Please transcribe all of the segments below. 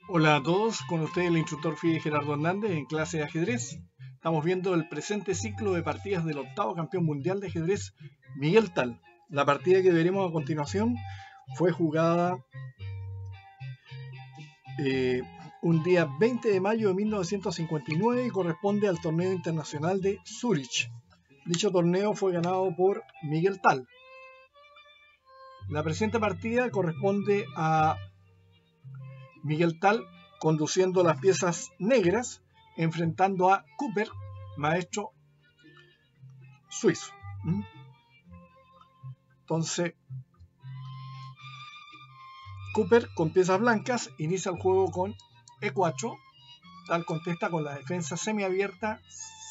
Hola a todos, con ustedes el instructor FIDE Gerardo Hernández en clase de ajedrez. Estamos viendo el presente ciclo de partidas del octavo campeón mundial de ajedrez, Miguel Tal. La partida que veremos a continuación fue jugada un día 20 de mayo de 1959 y corresponde al torneo internacional de Zúrich. Dicho torneo fue ganado por Miguel Tal. La presente partida corresponde a Miguel Tal conduciendo las piezas negras, enfrentando a Cooper, maestro suizo. Entonces, Cooper con piezas blancas inicia el juego con E4. Tal contesta con la defensa semiabierta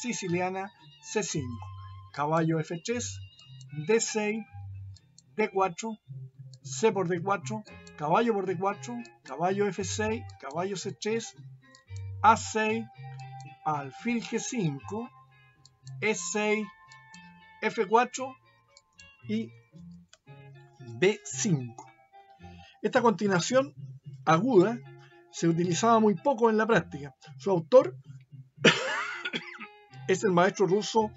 siciliana C5. Caballo F3, D6, D4, C por D4, caballo por D4, caballo F6, caballo C3, A6, alfil G5, E6, F4 y B5. Esta continuación aguda se utilizaba muy poco en la práctica. Su autor es el maestro ruso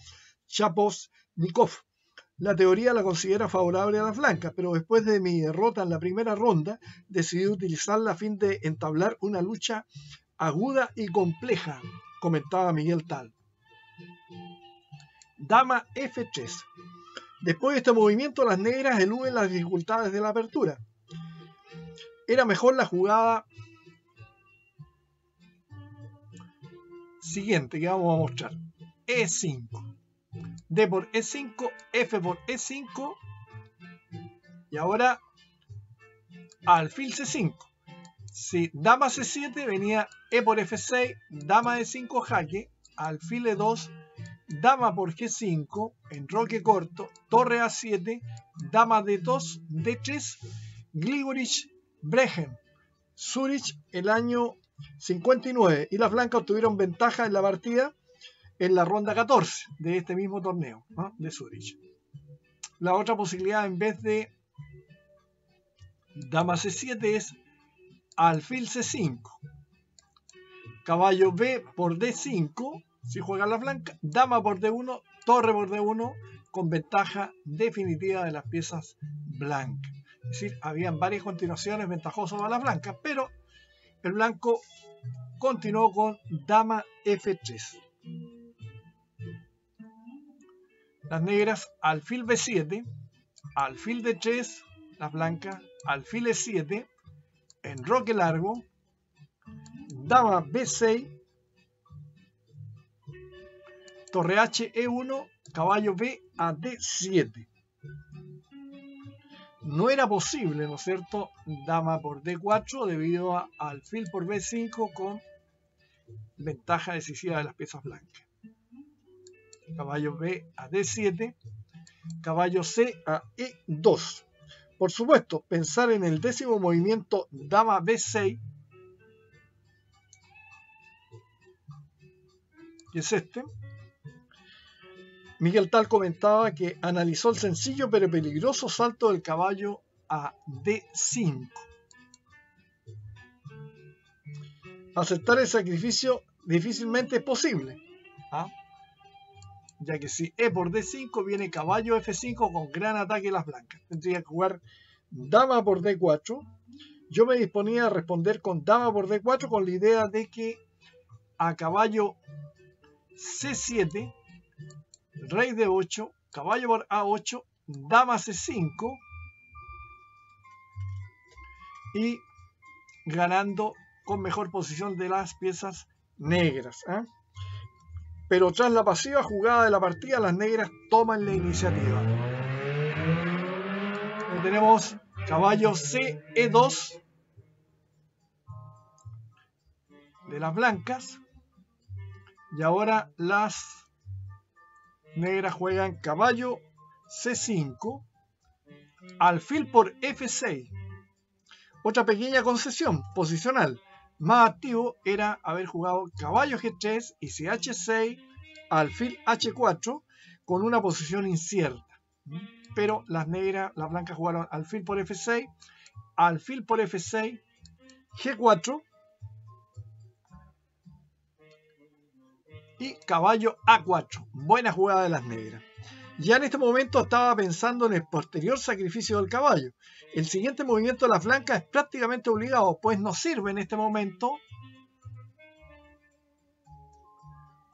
Shapovalnikov. La teoría la considera favorable a las blancas, pero después de mi derrota en la primera ronda, decidí utilizarla a fin de entablar una lucha aguda y compleja, comentaba Miguel Tal. Dama F3. Después de este movimiento, las negras eluden las dificultades de la apertura. Era mejor la jugada siguiente que vamos a mostrar. E5. D por E5, F por E5 y ahora alfil C5. Si dama C7 venía E por F6, dama E5 jaque, alfil E2, dama por G5, enroque corto, torre A7, dama D2, D3, Gligorich, Brechen, Zúrich el año 59 y las blancas obtuvieron ventaja en la partida en la ronda 14 de este mismo torneo, ¿no?, de Zúrich. La otra posibilidad en vez de dama C7 es alfil C5, caballo B por D5, si juega la blanca, dama por D1, torre por D1, con ventaja definitiva de las piezas blancas. Es decir, habían varias continuaciones ventajosas para las blancas, pero el blanco continuó con dama F3. Las negras alfil B7, alfil D3, las blancas alfil E7, enroque largo, dama B6, torre H E1, caballo B a D7. No era posible, ¿no es cierto?, dama por D4 debido a alfil por B5 con ventaja decisiva de las piezas blancas. Caballo B a D7, caballo C a E2. Por supuesto, pensar en el décimo movimiento dama B6, que es este. Miguel Tal comentaba que analizó el sencillo pero peligroso salto del caballo a D5. Aceptar el sacrificio difícilmente es posible, ya que si E por D5 viene caballo F5 con gran ataque a las blancas. Tendría que jugar dama por D4. Yo me disponía a responder con dama por D4 con la idea de que a caballo C7, rey D8, caballo por A8, dama C5 y ganando con mejor posición de las piezas negras. Pero tras la pasiva jugada de la partida, las negras toman la iniciativa. Tenemos caballo C, E2 de las blancas. Y ahora las negras juegan caballo C5, alfil por F6. Otra pequeña concesión posicional. Más activo era haber jugado caballo G3 y si H6, alfil H4 con una posición incierta. Pero las blancas jugaron alfil por F6, alfil por F6, G4, y caballo A4. Buena jugada de las negras. Ya en este momento estaba pensando en el posterior sacrificio del caballo. El siguiente movimiento de las blancas es prácticamente obligado, pues no sirve en este momento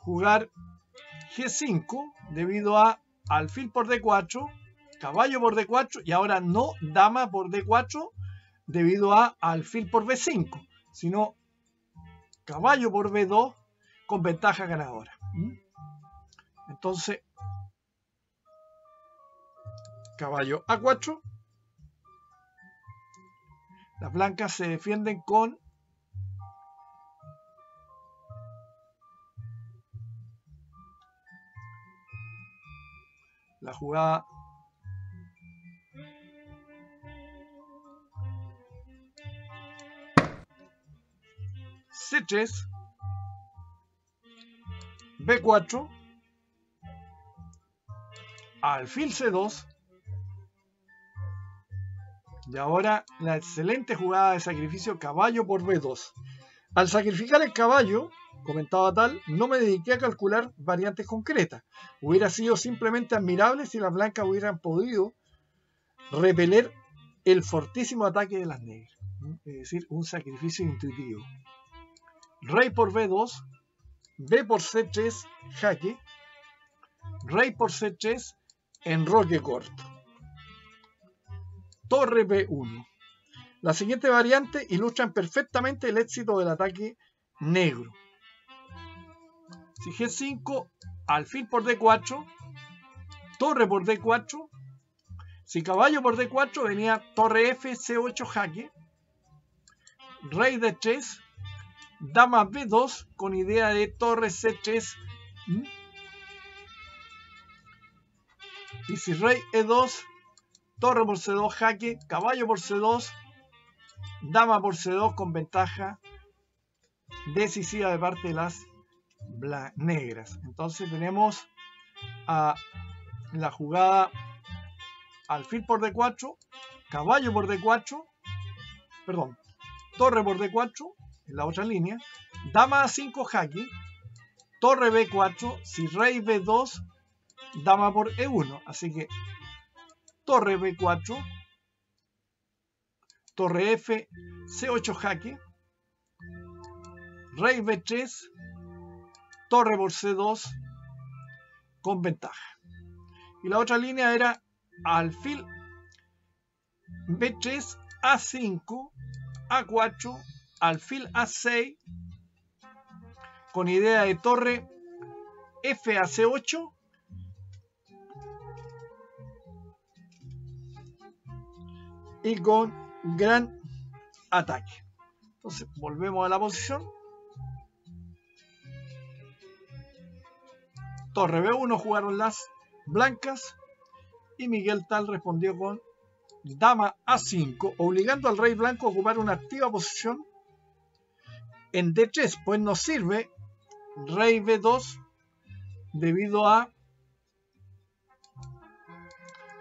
jugar G5 debido a alfil por D4, caballo por D4 y ahora no dama por D4 debido a alfil por B5, sino caballo por B2 con ventaja ganadora. Entonces, caballo A4. Las blancas se defienden con la jugada C3, B4, alfil C2 y ahora la excelente jugada de sacrificio caballo por B2. Al sacrificar el caballo, comentaba Tal, no me dediqué a calcular variantes concretas. Hubiera sido simplemente admirable si las blancas hubieran podido repeler el fortísimo ataque de las negras. Es decir, un sacrificio intuitivo. Rey por B2, B por C3, jaque. Rey por C3, enroque corto. Torre B1. La siguiente variante ilustran perfectamente el éxito del ataque negro. Si G5, alfil por D4, torre por D4. Si caballo por D4 venía torre F, C8 jaque. Rey D3, dama B2 con idea de torre C3. Y si rey E2, torre por C2 jaque, caballo por C2, dama por C2 con ventaja decisiva de parte de las negras. Entonces tenemos a la jugada alfil por D4, caballo por D4, perdón, torre por D4 en la otra línea, dama A5 jaque, torre B4, si rey B2, dama por E1, así que torre B4, torre F, C8 jaque, rey B3, torre por C2 con ventaja. Y la otra línea era alfil B3, A5, A4, alfil A6 con idea de torre F a C8 y con gran ataque. Entonces volvemos a la posición. Torre B1 jugaron las blancas y Miguel Tal respondió con dama A5, obligando al rey blanco a ocupar una activa posición en D3, pues nos sirve rey B2 debido a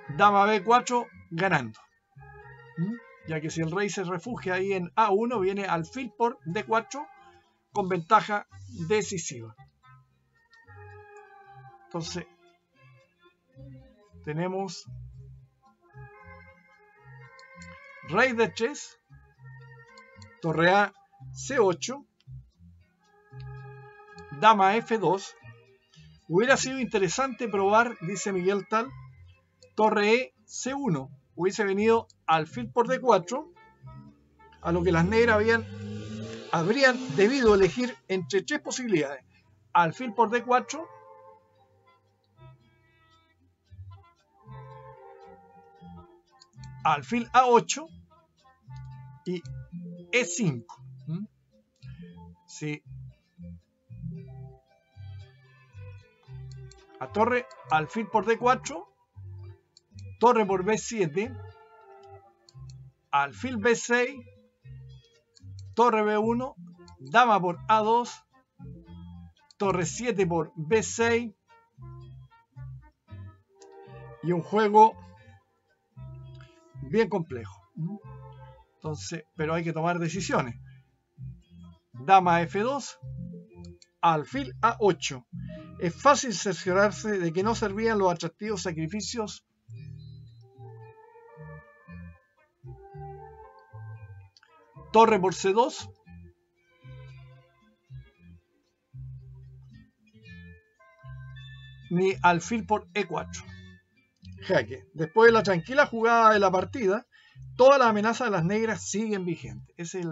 dama B4 ganando, ya que si el rey se refugia ahí en A1 viene alfil por D4 con ventaja decisiva. Entonces tenemos rey D3, torre A C8, dama F2. Hubiera sido interesante probar, dice Miguel Tal, torre E C1. Hubiese venido alfil por D4, a lo que las negras habrían debido elegir entre tres posibilidades: alfil por D4, alfil A8 y E5. Sí. A torre, alfil por D4, torre por B7, alfil B6, torre B1, dama por A2, torre 7 por B6 y un juego bien complejo. Entonces, pero hay que tomar decisiones. Dama F2, alfil A8. Es fácil cerciorarse de que no servían los atractivos sacrificios torre por C2, ni alfil por E4. Jaque. Después de la tranquila jugada de la partida, todas las amenazas de las negras siguen vigentes. Esa es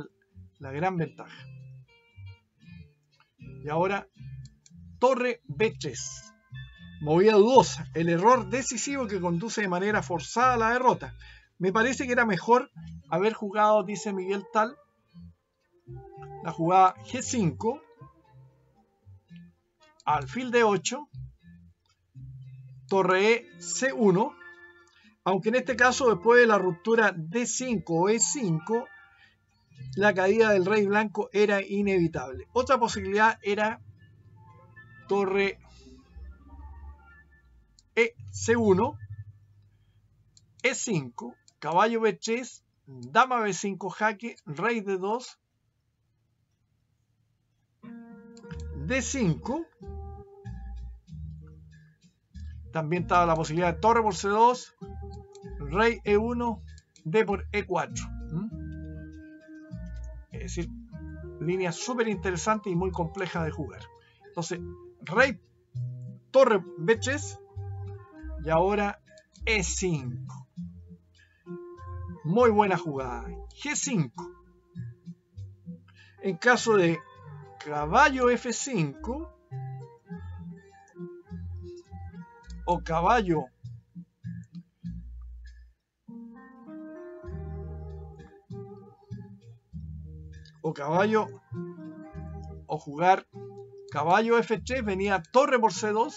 la gran ventaja. Y ahora, torre B3. Movida dudosa. El error decisivo que conduce de manera forzada a la derrota. Me parece que era mejor haber jugado, dice Miguel Tal, la jugada G5, alfil D8, torre E C1, aunque en este caso después de la ruptura D5 o E5, la caída del rey blanco era inevitable. Otra posibilidad era torre E C1, E5, caballo B3, dama B5 jaque, rey D2, D5. También estaba la posibilidad de torre por C2, rey E1, D por E4. Es decir, línea súper interesante y muy compleja de jugar. Entonces, rey, torre B3 y ahora E5. Muy buena jugada. G5. En caso de caballo F5 o caballo o jugar caballo F3, venía torre por C2,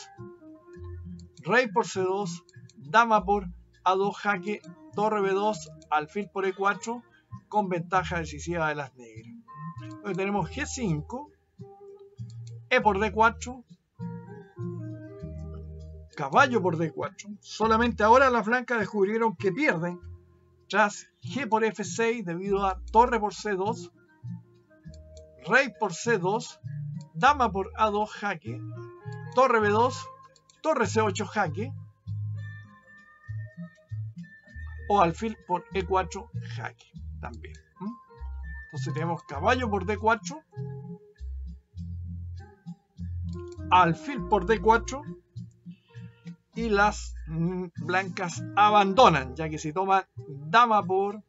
rey por C2, dama por A2 jaque, torre B2, alfil por E4 con ventaja decisiva de las negras. Entonces tenemos G5, E por D4, caballo por D4. Solamente ahora las blancas descubrieron que pierden tras G por F6 debido a torre por C2, rey por C2, dama por A2 jaque, torre B2, torre C8 jaque o alfil por E4 jaque también. Entonces tenemos caballo por D4, alfil por D4 y las blancas abandonan, ya que si toman dama por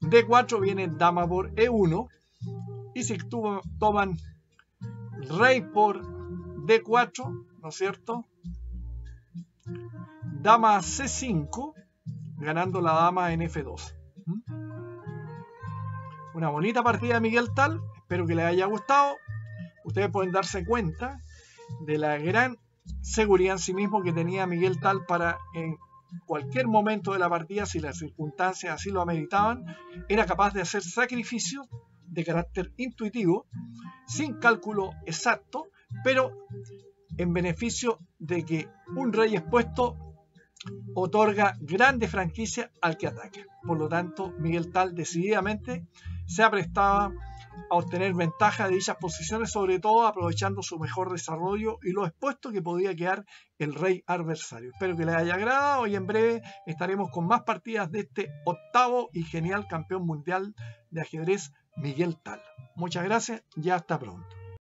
D4 viene dama por E1 y si toman rey por D4, ¿no es cierto? Dama C5, ganando la dama en F2. Una bonita partida de Miguel Tal, espero que les haya gustado. Ustedes pueden darse cuenta de la gran seguridad en sí mismo que tenía Miguel Tal para en cualquier momento de la partida, si las circunstancias así lo ameritaban, era capaz de hacer sacrificios de carácter intuitivo, sin cálculo exacto, pero en beneficio de que un rey expuesto otorga grande franquicia al que ataca. Por lo tanto, Miguel Tal decididamente se aprestaba a obtener ventaja de dichas posiciones, sobre todo aprovechando su mejor desarrollo y lo expuesto que podía quedar el rey adversario. Espero que les haya agradado y en breve estaremos con más partidas de este octavo y genial campeón mundial de ajedrez, Miguel Tal. Muchas gracias y hasta pronto.